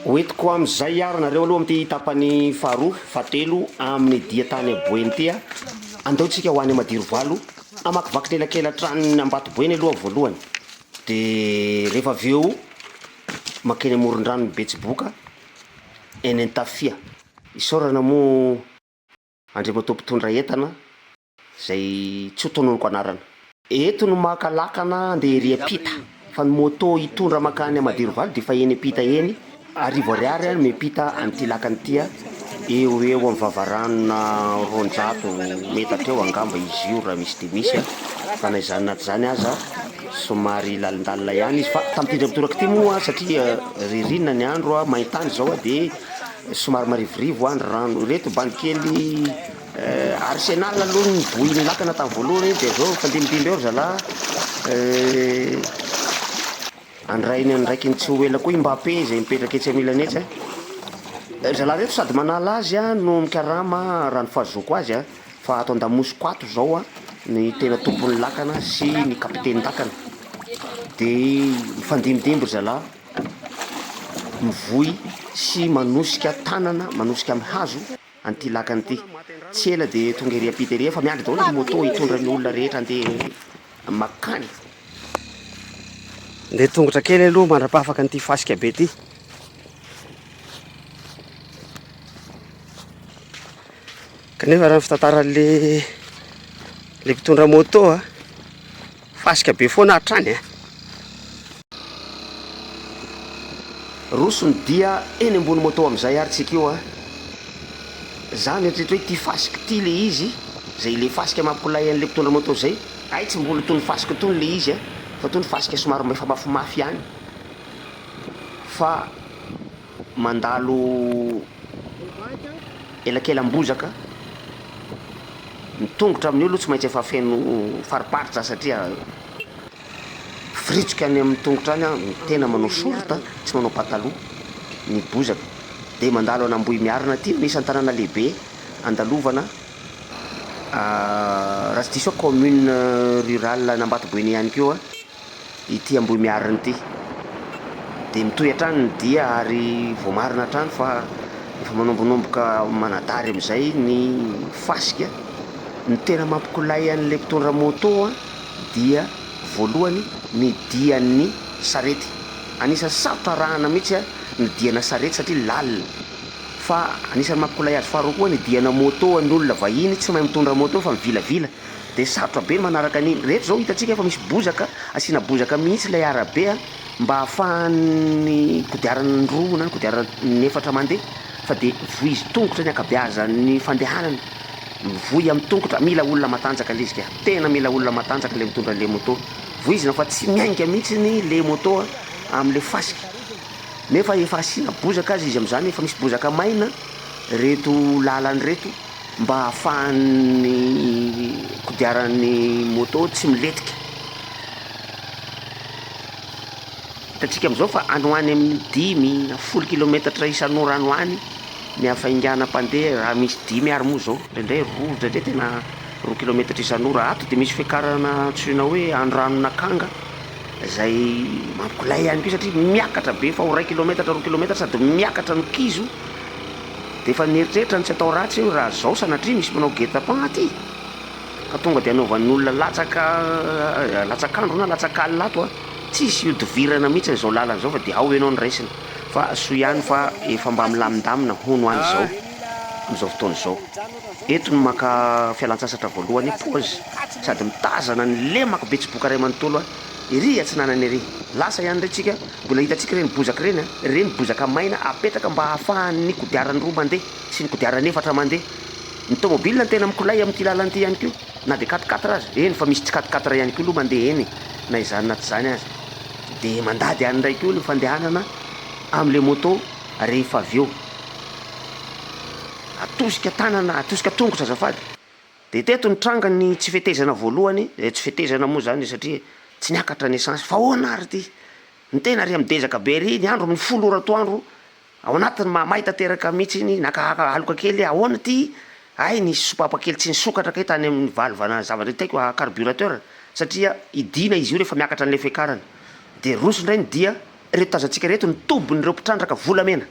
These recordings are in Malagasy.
Hoentiko amin'izay ary nareo aloha am'ty tapany faharoa fahatelo amin'ny dia tany Aboeny ty a, andeontsika ho any Madirovalo amakivaky lelakelan-tranony Ambatoboeny aloha voalohany, de rehefa avy eo makeny amoron-dranon'ny Betsiboka eny Antafia. Isaorana moa Andriamatoa mpitondra entana zay tsy ho tononoko anarana. Eto no makalakana andeha ery ampita, fa ny moto hitondra makany Madirovalo de fa eny ampita eny, arivo ariary no miampita an'ty lakany ty a, eo amin'ny vavarana roanjato metatra eo angamba izy io raha misy de misy a, fa na izany na tsy zany aza somary lalindalina ihany izy, fa tamin'ity ndray mitoraka ty moa satria ririnina ny andro a, maintany zao a, de somary marivorivo andro rano reto banikely Arsenal aloha nivohy ny lakana tamin'ny voalohany de zao fandimidimby eo zalahy andrainy andraiky ny tsy ho ela koa i Mbappé zay mipetraka etsy amilany etsy a. Zalahy reto sady manala azy a no mikarama raha ny fahazoko azy a, fa ato an-damosiko ato zao a ny tena tompon'ny lakana sy ny kapitenin-dakana, de mifandimidimby ry zalahy, mivohy sy manosika tanana, manosika amin'ny hazo an'ty lakany ty. Tsy ela de tonga ery ampita ery fa miandry daholo ny moto hitondra ny olona rehetra andeha makany. Ndeha tongotra kely aloha mandrapahafaka an'ty fasika be ty. Kanefa raha ny fitantaran'le mpitondra moto a, fasika be foana hatrany a. Roso ny dia eny ambony moto am'izay ary tsika io a. Zany eritreretra hoe ty fasika ty le izy, zay le fasika mampikolay an'le mpitondra moto zay, ay tsy mbola tony fasika tony le izy a, fa tony fasika somary efa mafimafy ihany, fa mandalo elakelam-bozaka mitongotra amin'io aloha tsy maintsy efa feno fariparitra satria fritsoka any amin'ny tongotra any a, tena manao sorta tsy manao pataloha ny bozaka, de mandalo an'Ambohy Miarina ty misy an-tanàna lehibe andalovana raha tsy diso hoe commune rurale an'Ambatoboeny ihany keo a ity Ambohy Miarina ty, de mitohy hatrany ny dia ary vao marina hatrany fa efa manombonomboka manadary am'izay ny fasika. Ny tena mampikolay an'le mpitondra moto a dia voalohany ny dian'ny sarety, anisan'ny sarotra arahana mihitsy a ny diana sarety satria lalina, fa anisan'ny mampikolay azy faharoa koa ny diana moto ny olona vahiny tsy mahay mitondra moto fa mivilavila, de sarotra be ny manaraka an'iny. Rehetra zao hitantsika efa misy bozaka, asiana bozaka mihitsy ilay arabe a mba ahafahan'ny kodiarany roa na ny kodiarany efatra mandeha, fa de vohy izy tongotra ny ankabeazan'ny fandehanany, mivohy amin'ny tongotra. Mila olona matanjaka le izy ka, tena mila olona matanjaka le mitondra le moto, vohizina fa tsy miainga mihitsy ny le moto am'le fasika, nefa efa asiana bozaka azy izy am'zany, efa misy bozaka maina reto lalany reto mba ahafahan'ny kodiaran'ny moto tsy miletika. Hitantsika am'izao fa any ho any amin'ny 5 na 10 kilometatra isan'ora any ho any ny hafaingana mpandeha, raha misy 5 ary moa zao, ndraindray roa, ndraindray tena 2 kilometatra isan'ora. Ato de misy fiakarana antsoina hoe andranon'Akanga zay mampikolay ihany koa satria miakatra be, fa ho 1 kilometatra 2 kilometatra sady miakatra ny kizo, de efa nieritreritra ny tsy atao ratsy io raha zao sanatria misy manao guet-apens aty ka tonga de anaovan'ny olona latsakandro na latsakalina ato a, tsisy hodivirana mihitsy zao lalana zao fa de ao ianao ny raisina, fa soa ihany fa efa mba milamindamina hono any zao am'izao fotoana zao. Eto no maka fialan-tsasatra voalohany pause sady mitazana ny lemaka Betsiboka Ray Manontolo a, ery atsinanany ery lasa ihany ndray tsika mbola hitantsika reny bozaka reny a, reny bozaka maina apetaka mba ahafahan'ny kodiarany roa mandeha sy ny kodiarany efatra mandeha. Ny tomobile ny tena mikolay amin'ity lalany ty ihany keo, na de 4x4 azy, eny fa misy tsy 4x4 ihany keo aloha mandeha eny, na izany na tsy zany azy, de mandady any ndray keo ny fandehanana am'le moto rehefa avy eo atosika tanana, atosika tongotra azafady. De teto ny tranga ny tsy fetezana voalohany, tsy fetezana moa zany satria tsy niakatra ny essence, fa ahoana ary ty ny tena ry am'dezaka be ry, ny andro amin'ny 10 ora atoandro ao anatiny mahamay tanteraka mihitsy iny, nakahaka aloka kely ahoana ty, ay nisy sopapa kely tsy nisokatra kay tany amin'ny valvana zavatra taiko carburateur, satria idina izy io rehefa miakatra an'le fiakarany, de roso ndray ny dia reto tazantsika reto ny tombon'ireo mpitrandraka volamena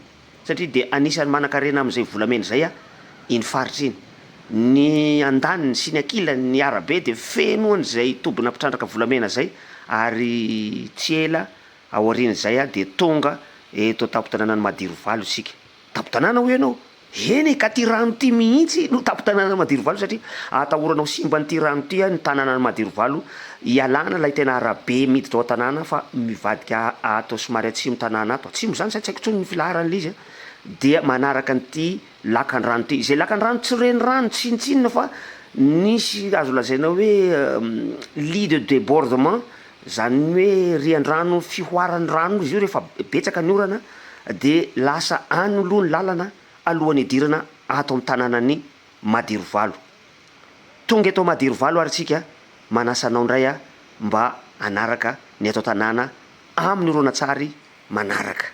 satria de anisan'ny manan-karena amin'izay volamena zay iny faritra iny ny andaniny sy ny akilany ny arabe de fenoan'izay tombona mpitrandraka volamena zay ary tsy ela aorian'izay de tonga eto tapo-tanànany Madirovalo isika. Tapo-tanàna ho ianao eny ka ty rano ty mihitsy no tapo-tanàna Madirovalo satria atahoranao simba nyty rano ty ny tanànany Madirovalo ialana lay tena arabe miditra ao tanàna fa mivadika atao somary atsimo tanàna ato atsimo zany tsy haiko tsony ny filaharan'le izy dia manaraka an'ity lakan-drano ty izay lakan-drano tsy renirano tsinitsinina fa nisy azo lazaina hoe lit de débordement zany hoe rian-drano fihoaran'ny rano izy io rehefa betsaka ny orana de lasa any aloha ny lalana alohan'ny idirana ato amin'ny tanànany Madirovalo. Tonga eto Madirovalo ary tsika manasanao indray mba anaraka ny ato tanàna amin'ny horonan-tsary manaraka.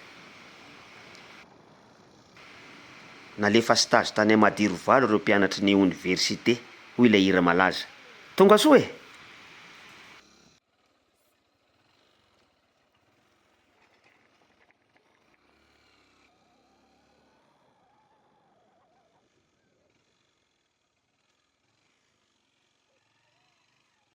Nalefa stage tany Madirovalo ireo mpianatry ny université hoy ilay hira malaza. Tonga soa e!